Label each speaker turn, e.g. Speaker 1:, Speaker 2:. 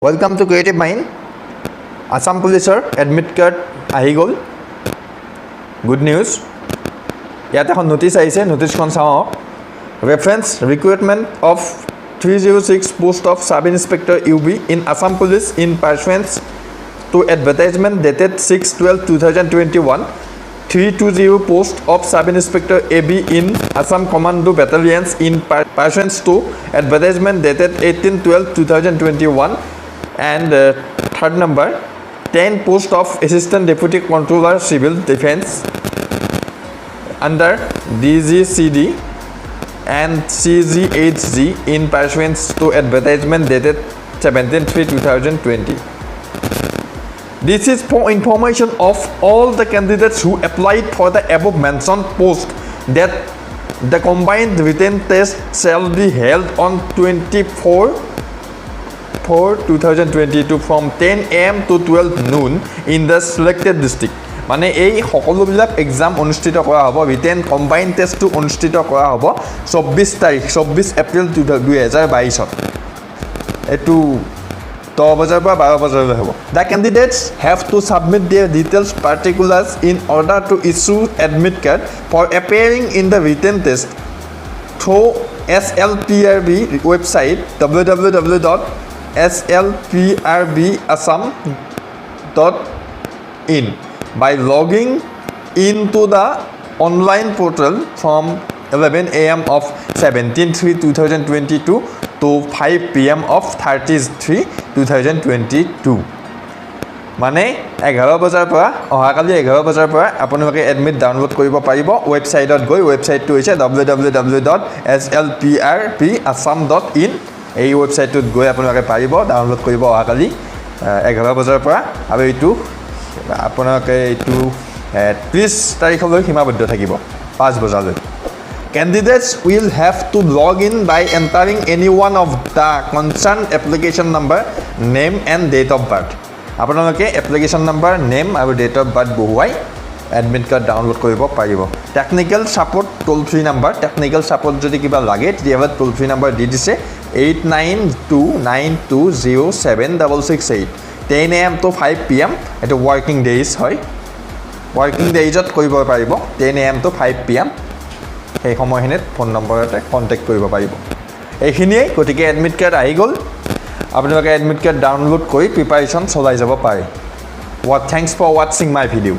Speaker 1: Welcome to Creative Mind. Assam Police admit card ahi gol. Good news. Yate এখন notice আহিছে noticeখন চাও. Reference recruitment of 306 post of sub inspector UB in Assam Police in pursuance to advertisement dated 6/12/2021. 320 post of sub inspector AB in Assam Commando battalions in pursuance to advertisement dated 18/12/2021. And third number 10 post of assistant deputy controller civil defense under DGCD and CGHG in pursuance to advertisement dated 17/3/2020. This is for information of all the candidates who applied for the above mentioned post that the combined written test shall be held on 24/4/2022 from 10 AM to 12 noon in the selected district. মানে এই সকলোবিলাক exam অনুষ্ঠিত কৰা হ'ব written combine টেষ্টটো অনুষ্ঠিত কৰা হ'ব 24 এপ্ৰিল 2022 এটো 10 বজাৰ পৰা 12 বজালৈ হ'ব The candidates have to submit their details particulars in order to issue admit card for appearing in the written test through SLPRB website www.slprbassam.in by logging into the online portal from 11 AM of 17/3/2022 to 5 PM of 30/3/2022 মানে 11 বজাৰ পৰা অহাকালি 11 বজাৰ পৰা আপোনালোকে admit download কৰিব পাৰিব ৱেবছাইটত গৈ ৱেবছাইটটো হৈছে www.slprbassam.in এই ৱেবছাইটটোত গৈ আপোনালোকে পাৰিব ডাউনলোড কৰিব অহাকালি 11 বজাৰ পৰা আৰু এইটো আপোনালোকে এইটো 30 তাৰিখলৈ সীমাবদ্ধ থাকিব 5 বজালৈ Candidates will have to log in by entering any one of the concerned application number, name and date of birth. আপোনালোকে application number, name আৰু date of birth বহুৱাই admit card download কৰিব পাৰিব Technical support toll free number technical support যদি কিবা লাগে তেতিয়াহ'লে toll free number দি দিছে 8929207668 10 AM to 5 PM এটো working days হয় working daysত কৰিব পাৰিব 10 AM to 5 PM এই সময়খিনিত ফোন নম্বৰতে কন্টেক্ট কৰিব পাৰিব এইখিনিয়ে গতিকে এডমিট কাৰ্ড আহি গ'ল আপোনালোকে এডমিট কাৰ্ড ডাউনলোড কৰি প্ৰিপাৰেচন চলাই যাব পাৰে Thanks for watching my video